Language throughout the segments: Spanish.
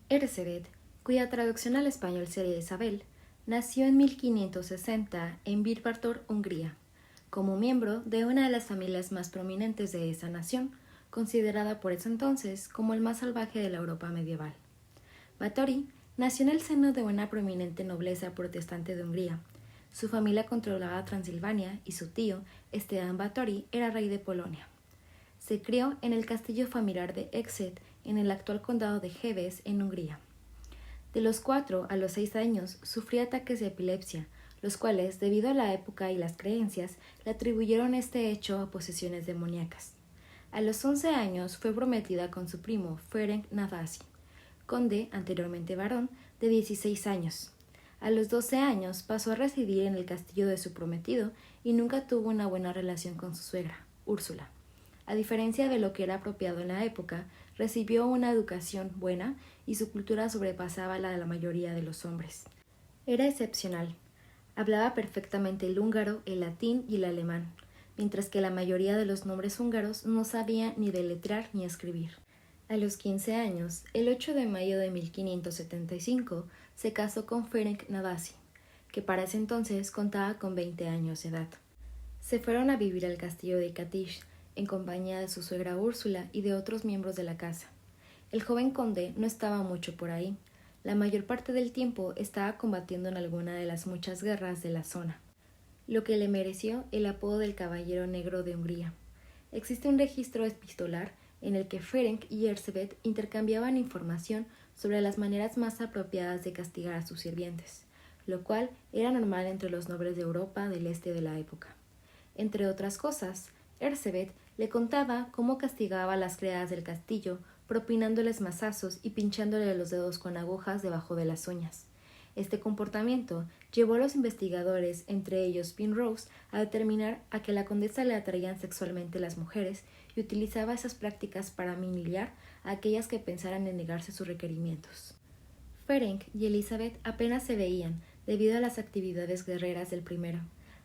Erzsébet, cuya traducción al español sería Isabel, nació en 1560 en Birbartor, Hungría, como miembro de una de las familias más prominentes de esa nación, considerada por ese entonces como el más salvaje de la Europa medieval. Báthory nació en el seno de una prominente nobleza protestante de Hungría. Su familia controlaba Transilvania y su tío, Esteban Báthory, era rey de Polonia. Se crió en el castillo familiar de Exet, en el actual condado de Heves, en Hungría. De los 4 a los 6 años sufría ataques de epilepsia, los cuales, debido a la época y las creencias, le atribuyeron este hecho a posesiones demoníacas. A los 11 años fue prometida con su primo Ferenc Nadasdy, conde, anteriormente barón, de 16 años. A los 12 años pasó a residir en el castillo de su prometido y nunca tuvo una buena relación con su suegra, Úrsula. A diferencia de lo que era apropiado en la época, recibió una educación buena y su cultura sobrepasaba la de la mayoría de los hombres. Era excepcional. Hablaba perfectamente el húngaro, el latín y el alemán, mientras que la mayoría de los nobles húngaros no sabían ni deletrear ni escribir. A los 15 años, el 8 de mayo de 1575, se casó con Ferenc Nadasdy, que para ese entonces contaba con 20 años de edad. Se fueron a vivir al castillo de Katish, en compañía de su suegra Úrsula y de otros miembros de la casa. El joven conde no estaba mucho por ahí. La mayor parte del tiempo estaba combatiendo en alguna de las muchas guerras de la zona, lo que le mereció el apodo del Caballero Negro de Hungría. Existe un registro epistolar en el que Ferenc y Erzsébet intercambiaban información sobre las maneras más apropiadas de castigar a sus sirvientes, lo cual era normal entre los nobles de Europa del este de la época. Entre otras cosas, Erzsébet le contaba cómo castigaba a las criadas del castillo, propinándoles mazazos y pinchándole los dedos con agujas debajo de las uñas. Este comportamiento llevó a los investigadores, entre ellos Penrose, a determinar a que la condesa le atraían sexualmente las mujeres y utilizaba esas prácticas para humillar a aquellas que pensaran en negarse sus requerimientos. Ferenc y Elizabeth apenas se veían debido a las actividades guerreras del primero,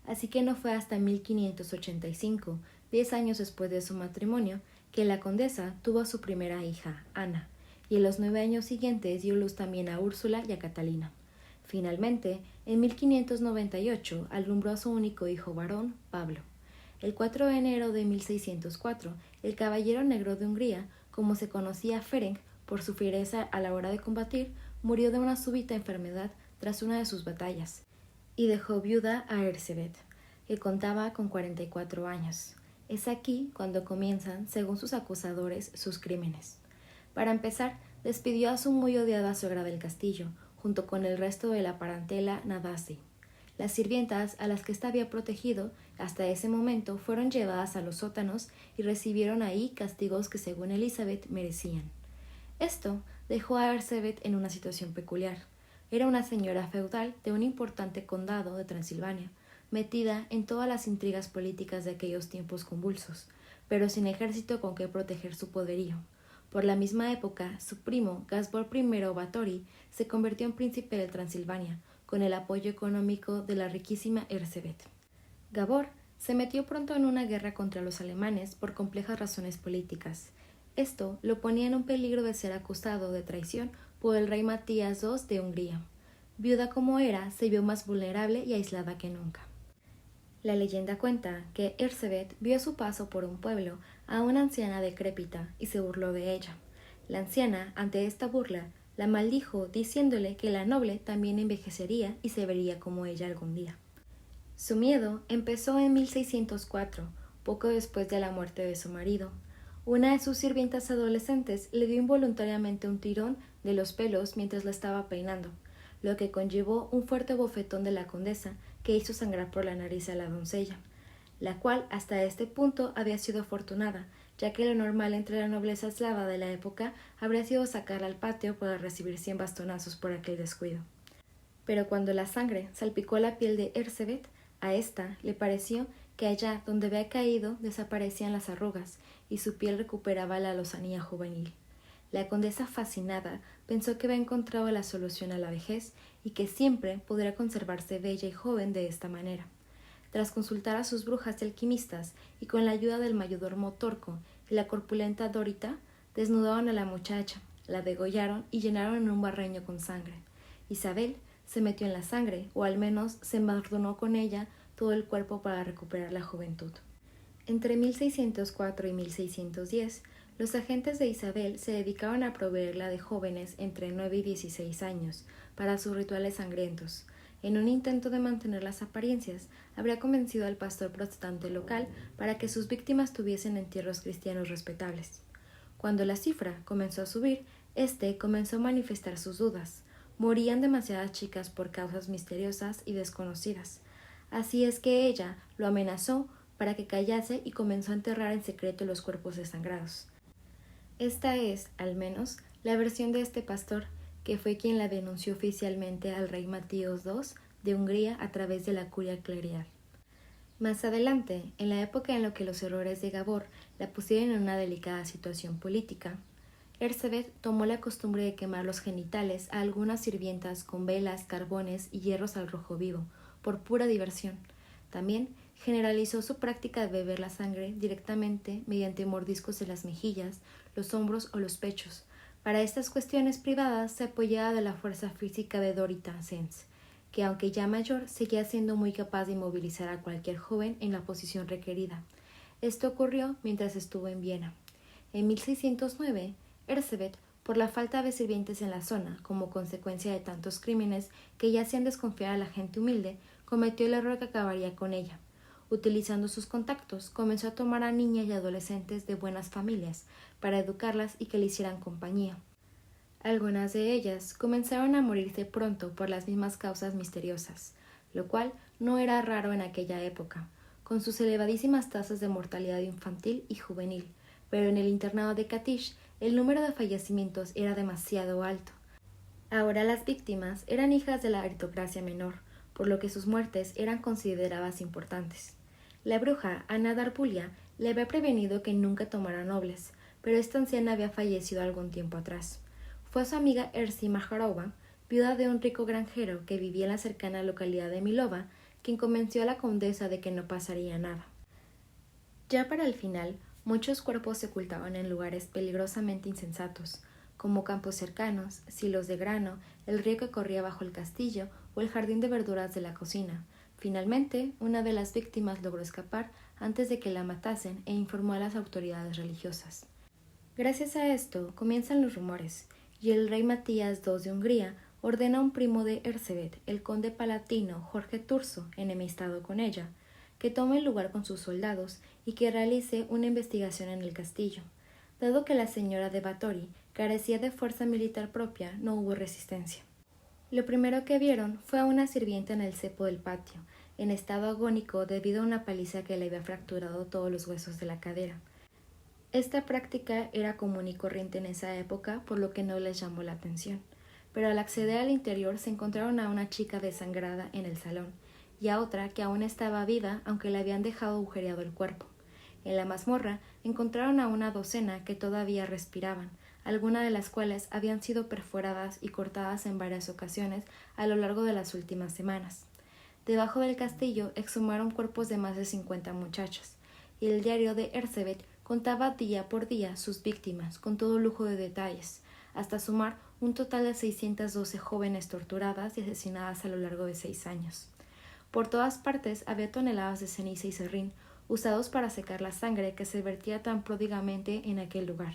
así que no fue hasta 1585, 10 años después de su matrimonio, que la condesa tuvo a su primera hija, Ana, y en los 9 años siguientes dio luz también a Úrsula y a Catalina. Finalmente, en 1598, alumbró a su único hijo varón, Pablo. El 4 de enero de 1604, el Caballero Negro de Hungría, como se conocía a Ferenc por su fiereza a la hora de combatir, murió de una súbita enfermedad tras una de sus batallas, y dejó viuda a Erzsébet, que contaba con 44 años. Es aquí cuando comienzan, según sus acusadores, sus crímenes. Para empezar, despidió a su muy odiada suegra del castillo, junto con el resto de la parentela Nadasdy. Las sirvientas a las que ésta había protegido hasta ese momento fueron llevadas a los sótanos y recibieron ahí castigos que según Elizabeth merecían. Esto dejó a Erzsébet en una situación peculiar. Era una señora feudal de un importante condado de Transilvania, metida en todas las intrigas políticas de aquellos tiempos convulsos, pero sin ejército con que proteger su poderío. Por la misma época, su primo, Gáspar I Báthory, se convirtió en príncipe de Transilvania, con el apoyo económico de la riquísima Erzsébet. Gábor se metió pronto en una guerra contra los alemanes por complejas razones políticas. Esto lo ponía en un peligro de ser acusado de traición por el rey Matías II de Hungría. Viuda como era, se vio más vulnerable y aislada que nunca. La leyenda cuenta que Erzsébet vio a su paso por un pueblo a una anciana decrépita y se burló de ella. La anciana, ante esta burla, la maldijo diciéndole que la noble también envejecería y se vería como ella algún día. Su miedo empezó en 1604, poco después de la muerte de su marido. Una de sus sirvientas adolescentes le dio involuntariamente un tirón de los pelos mientras la estaba peinando, lo que conllevó un fuerte bofetón de la condesa que hizo sangrar por la nariz a la doncella, la cual hasta este punto había sido afortunada, ya que lo normal entre la nobleza eslava de la época habría sido sacarla al patio para recibir 100 bastonazos por aquel descuido. Pero cuando la sangre salpicó la piel de Erzsébet, a ésta le pareció que allá donde había caído desaparecían las arrugas y su piel recuperaba la lozanía juvenil. La condesa, fascinada, pensó que había encontrado la solución a la vejez y que siempre podría conservarse bella y joven de esta manera. Tras consultar a sus brujas y alquimistas y con la ayuda del mayordomo Torco y la corpulenta Dorita, desnudaron a la muchacha, la degollaron y llenaron en un barreño con sangre. Isabel se metió en la sangre, o al menos se embadurnó con ella todo el cuerpo para recuperar la juventud. Entre 1604 y 1610, los agentes de Isabel se dedicaban a proveerla de jóvenes entre 9 y 16 años para sus rituales sangrientos. En un intento de mantener las apariencias, habría convencido al pastor protestante local para que sus víctimas tuviesen entierros cristianos respetables. Cuando la cifra comenzó a subir, este comenzó a manifestar sus dudas. Morían demasiadas chicas por causas misteriosas y desconocidas. Así es que ella lo amenazó para que callase y comenzó a enterrar en secreto los cuerpos desangrados. Esta es, al menos, la versión de este pastor, que fue quien la denunció oficialmente al rey Matías II de Hungría a través de la curia clerical. Más adelante, en la época en la que los errores de Gabor la pusieron en una delicada situación política, Erzsébet tomó la costumbre de quemar los genitales a algunas sirvientas con velas, carbones y hierros al rojo vivo, por pura diversión. También generalizó su práctica de beber la sangre directamente mediante mordiscos en las mejillas, los hombros o los pechos. Para estas cuestiones privadas se apoyaba de la fuerza física de Dorita Sens, que aunque ya mayor seguía siendo muy capaz de inmovilizar a cualquier joven en la posición requerida. Esto ocurrió mientras estuvo en Viena. En 1609, Erzsébet, por la falta de sirvientes en la zona, como consecuencia de tantos crímenes que ya hacían desconfiar a la gente humilde, cometió el error que acabaría con ella. Utilizando sus contactos, comenzó a tomar a niñas y adolescentes de buenas familias para educarlas y que le hicieran compañía. Algunas de ellas comenzaron a morirse pronto por las mismas causas misteriosas, lo cual no era raro en aquella época, con sus elevadísimas tasas de mortalidad infantil y juvenil, pero en el internado de Katish el número de fallecimientos era demasiado alto. Ahora las víctimas eran hijas de la aristocracia menor, por lo que sus muertes eran consideradas importantes. La bruja Ana Darpulia le había prevenido que nunca tomara nobles, pero esta anciana había fallecido algún tiempo atrás. Fue su amiga Ersi Majarova, viuda de un rico granjero que vivía en la cercana localidad de Milova, quien convenció a la condesa de que no pasaría nada. Ya para el final, muchos cuerpos se ocultaban en lugares peligrosamente insensatos, como campos cercanos, silos de grano, el río que corría bajo el castillo o el jardín de verduras de la cocina. Finalmente, una de las víctimas logró escapar antes de que la matasen e informó a las autoridades religiosas. Gracias a esto comienzan los rumores, y el rey Matías II de Hungría ordena a un primo de Erzsébet, el conde palatino Jorge Turso, enemistado con ella, que tome el lugar con sus soldados y que realice una investigación en el castillo. Dado que la señora de Báthory carecía de fuerza militar propia, no hubo resistencia. Lo primero que vieron fue a una sirvienta en el cepo del patio, en estado agónico debido a una paliza que le había fracturado todos los huesos de la cadera. Esta práctica era común y corriente en esa época, por lo que no les llamó la atención. Pero al acceder al interior se encontraron a una chica desangrada en el salón, y a otra que aún estaba viva, aunque le habían dejado agujereado el cuerpo. En la mazmorra encontraron a una docena que todavía respiraban, algunas de las cuales habían sido perforadas y cortadas en varias ocasiones a lo largo de las últimas semanas. Debajo del castillo exhumaron cuerpos de más de 50 muchachas, y el diario de Erzsébet contaba día por día sus víctimas, con todo lujo de detalles, hasta sumar un total de 612 jóvenes torturadas y asesinadas a lo largo de 6 años. Por todas partes había toneladas de ceniza y serrín, usados para secar la sangre que se vertía tan pródigamente en aquel lugar.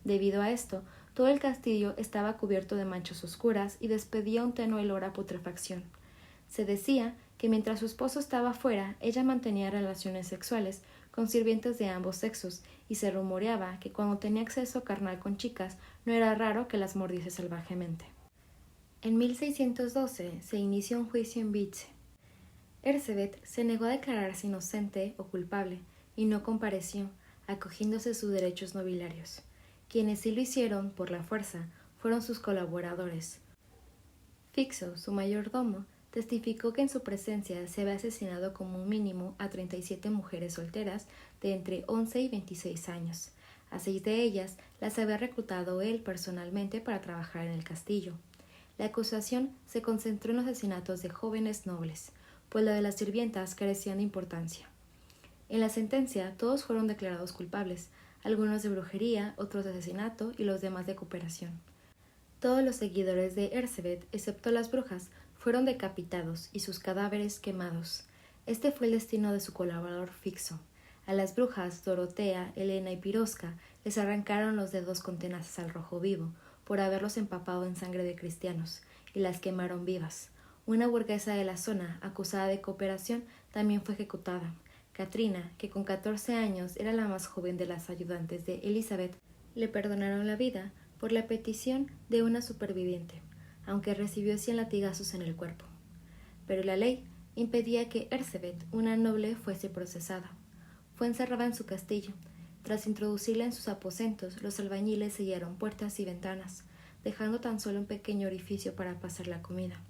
Debido a esto, todo el castillo estaba cubierto de manchas oscuras y despedía un tenue olor a putrefacción. Se decía que mientras su esposo estaba fuera, ella mantenía relaciones sexuales con sirvientes de ambos sexos, y se rumoreaba que cuando tenía acceso carnal con chicas, no era raro que las mordiese salvajemente. En 1612 se inició un juicio en Vitze. Erzsébet se negó a declararse inocente o culpable, y no compareció, acogiéndose a sus derechos nobiliarios. Quienes sí lo hicieron por la fuerza fueron sus colaboradores. Fixo, su mayordomo, testificó que en su presencia se había asesinado como un mínimo a 37 mujeres solteras de entre 11 y 26 años. A 6 de ellas las había reclutado él personalmente para trabajar en el castillo. La acusación se concentró en los asesinatos de jóvenes nobles, pues la de las sirvientas carecían de importancia. En la sentencia todos fueron declarados culpables, algunos de brujería, otros de asesinato y los demás de cooperación. Todos los seguidores de Erzsébet, excepto las brujas, fueron decapitados y sus cadáveres quemados. Este fue el destino de su colaborador Fixo. A las brujas Dorotea, Elena y Pirosca les arrancaron los dedos con tenazas al rojo vivo por haberlos empapado en sangre de cristianos y las quemaron vivas. Una burguesa de la zona, acusada de cooperación, también fue ejecutada. Katrina, que con 14 años era la más joven de las ayudantes de Elizabeth, le perdonaron la vida por la petición de una superviviente, aunque recibió 100 latigazos en el cuerpo. Pero la ley impedía que Erzsébet, una noble, fuese procesada. Fue encerrada en su castillo. Tras introducirla en sus aposentos, los albañiles sellaron puertas y ventanas, dejando tan solo un pequeño orificio para pasar la comida.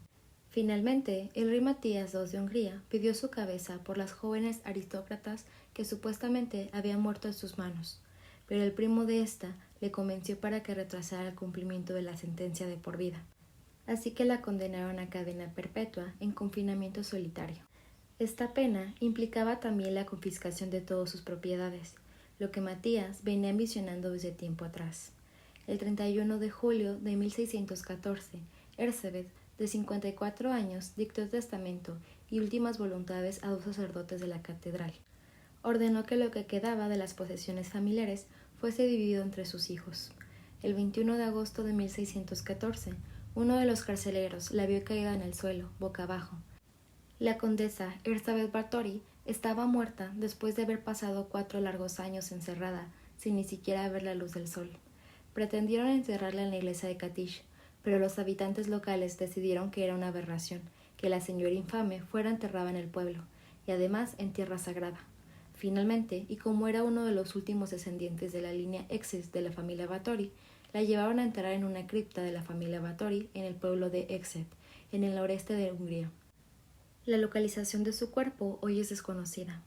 Finalmente, el rey Matías II de Hungría pidió su cabeza por las jóvenes aristócratas que supuestamente habían muerto en sus manos, pero el primo de ésta le convenció para que retrasara el cumplimiento de la sentencia de por vida. Así que la condenaron a cadena perpetua en confinamiento solitario. Esta pena implicaba también la confiscación de todas sus propiedades, lo que Matías venía ambicionando desde tiempo atrás. El 31 de julio de 1614, Erzsébet, de 54 años, dictó testamento y últimas voluntades a 2 sacerdotes de la catedral. Ordenó que lo que quedaba de las posesiones familiares fuese dividido entre sus hijos. El 21 de agosto de 1614, uno de los carceleros la vio caída en el suelo, boca abajo. La condesa Erzsébet Báthory estaba muerta después de haber pasado 4 largos años encerrada, sin ni siquiera ver la luz del sol. Pretendieron enterrarla en la iglesia de Katish, pero los habitantes locales decidieron que era una aberración, que la señora infame fuera enterrada en el pueblo, y además en tierra sagrada. Finalmente, y como era uno de los últimos descendientes de la línea Exes de la familia Báthory, la llevaron a enterrar en una cripta de la familia Báthory en el pueblo de Exet, en el noreste de Hungría. La localización de su cuerpo hoy es desconocida.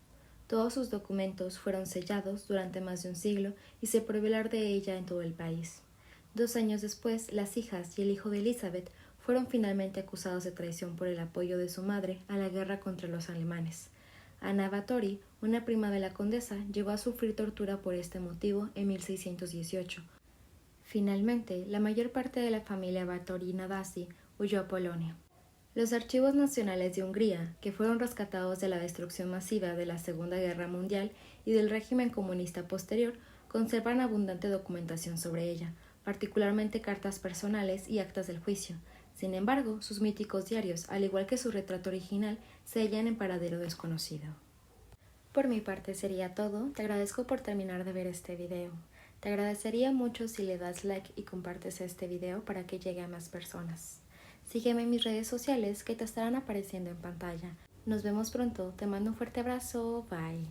Todos sus documentos fueron sellados durante más de un siglo y se prohibió hablar de ella en todo el país. 2 años después, las hijas y el hijo de Elizabeth fueron finalmente acusados de traición por el apoyo de su madre a la guerra contra los alemanes. Anna Báthory, una prima de la condesa, llegó a sufrir tortura por este motivo en 1618. Finalmente, la mayor parte de la familia Báthory-Nadasdy huyó a Polonia. Los archivos nacionales de Hungría, que fueron rescatados de la destrucción masiva de la Segunda Guerra Mundial y del régimen comunista posterior, conservan abundante documentación sobre ella, particularmente cartas personales y actas del juicio. Sin embargo, sus míticos diarios, al igual que su retrato original, se hallan en paradero desconocido. Por mi parte sería todo. Te agradezco por terminar de ver este video. Te agradecería mucho si le das like y compartes este video para que llegue a más personas. Sígueme en mis redes sociales que te estarán apareciendo en pantalla. Nos vemos pronto. Te mando un fuerte abrazo. Bye.